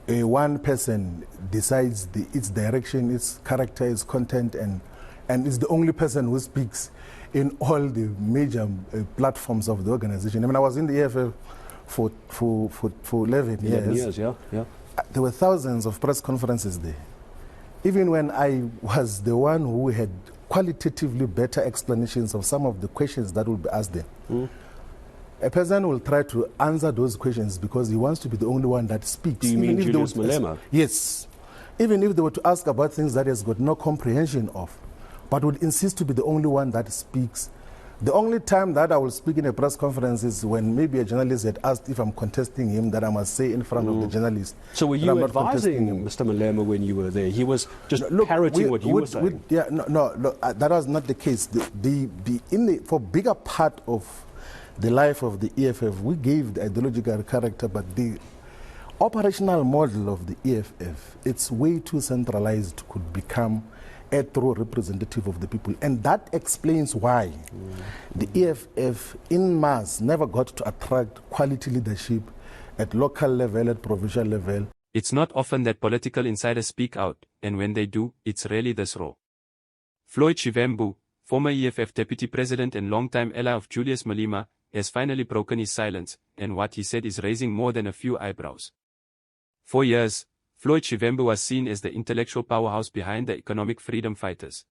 one person decides its direction, its character, its content, and is the only person who speaks in all the major platforms of the organization. I mean, I was in the EFF for 11 years. 11 years, yeah. There were thousands of press conferences there. Even when I was the one who had qualitatively better explanations of some of the questions that would be asked there. A person will try to answer those questions because he wants to be the only one that speaks. Do you mean Julius Malema? Yes. Even if they were to ask about things that he has got no comprehension of, but would insist to be the only one that speaks. The only time that I will speak in a press conference is when maybe a journalist had asked if I'm contesting him, that I must say in front of the journalist. So were you advising Mr. Malema when you were there? He was just parroting what you were saying? No, that was not the case. For bigger part of the life of the EFF, we gave the ideological character, but the operational model of the EFF, it's way too centralized, could become a true representative of the people. And that explains why the EFF in mass never got to attract quality leadership at local level, at provincial level. It's not often that political insiders speak out, and when they do, it's rarely this raw. Floyd Shivambu, former EFF deputy president and longtime ally of Julius Malema, has finally broken his silence, and what he said is raising more than a few eyebrows. For years, Floyd Shivambu was seen as the intellectual powerhouse behind the economic freedom fighters.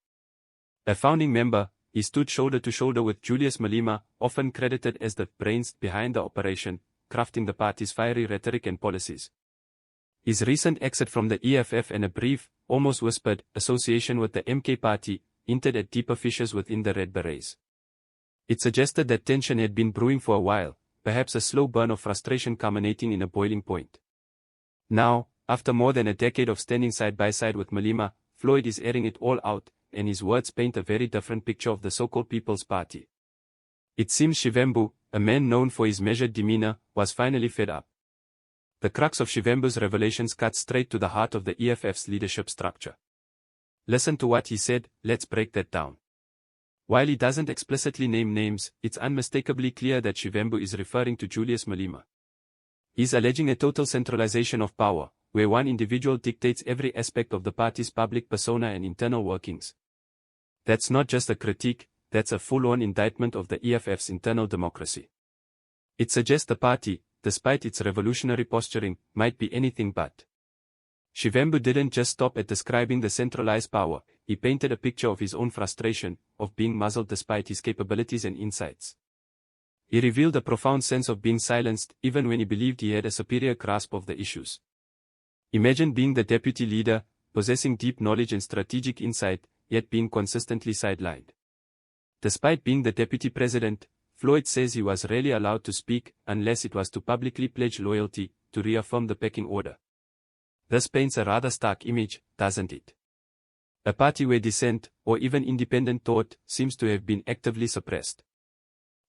A founding member, he stood shoulder to shoulder with Julius Malema, often credited as the brains behind the operation, crafting the party's fiery rhetoric and policies. His recent exit from the EFF and a brief, almost whispered, association with the MK party hinted at deeper fissures within the Red Berets. It suggested that tension had been brewing for a while, perhaps a slow burn of frustration culminating in a boiling point. Now, after more than a decade of standing side by side with Malema, Floyd is airing it all out, and his words paint a very different picture of the so-called People's Party. It seems Shivambu, a man known for his measured demeanor, was finally fed up. The crux of Shivambu's revelations cut straight to the heart of the EFF's leadership structure. Listen to what he said, let's break that down. While he doesn't explicitly name names, it's unmistakably clear that Shivambu is referring to Julius Malema. He's alleging a total centralization of power, where one individual dictates every aspect of the party's public persona and internal workings. That's not just a critique, that's a full-on indictment of the EFF's internal democracy. It suggests the party, despite its revolutionary posturing, might be anything but. Shivambu didn't just stop at describing the centralized power, he painted a picture of his own frustration, of being muzzled despite his capabilities and insights. He revealed a profound sense of being silenced, even when he believed he had a superior grasp of the issues. Imagine being the deputy leader, possessing deep knowledge and strategic insight, yet being consistently sidelined. Despite being the deputy president, Floyd says he was rarely allowed to speak, unless it was to publicly pledge loyalty, to reaffirm the pecking order. This paints a rather stark image, doesn't it? A party where dissent, or even independent thought, seems to have been actively suppressed.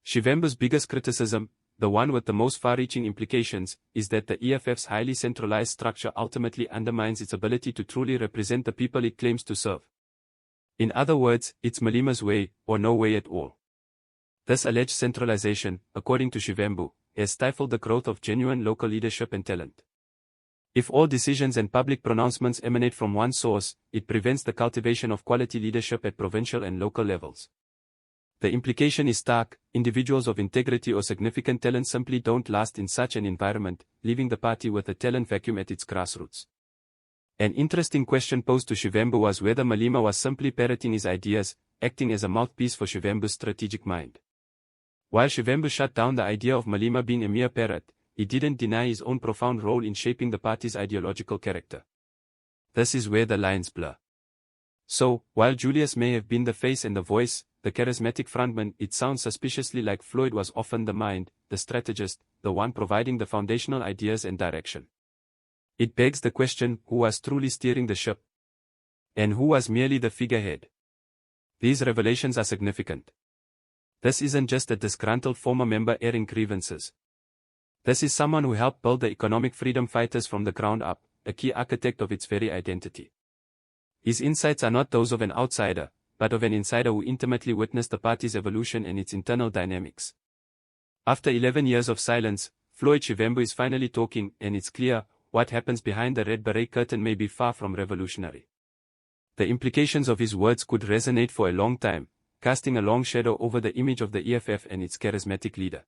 Shivambu's biggest criticism, the one with the most far-reaching implications, is that the EFF's highly centralized structure ultimately undermines its ability to truly represent the people it claims to serve. In other words, it's Malema's way, or no way at all. This alleged centralization, according to Shivambu, has stifled the growth of genuine local leadership and talent. If all decisions and public pronouncements emanate from one source, it prevents the cultivation of quality leadership at provincial and local levels. The implication is stark: individuals of integrity or significant talent simply don't last in such an environment, leaving the party with a talent vacuum at its grassroots. An interesting question posed to Shivambu was whether Malema was simply parroting his ideas, acting as a mouthpiece for Shivambu's strategic mind. While Shivambu shut down the idea of Malema being a mere parrot, he didn't deny his own profound role in shaping the party's ideological character. This is where the lines blur. So, while Julius may have been the face and the voice, the charismatic frontman, it sounds suspiciously like Floyd was often the mind, the strategist, the one providing the foundational ideas and direction. It begs the question, who was truly steering the ship? And who was merely the figurehead? These revelations are significant. This isn't just a disgruntled former member airing grievances. This is someone who helped build the economic freedom fighters from the ground up, a key architect of its very identity. His insights are not those of an outsider, but of an insider who intimately witnessed the party's evolution and its internal dynamics. After 11 years of silence, Floyd Shivambu is finally talking, and it's clear what happens behind the red beret curtain may be far from revolutionary. The implications of his words could resonate for a long time, casting a long shadow over the image of the EFF and its charismatic leader.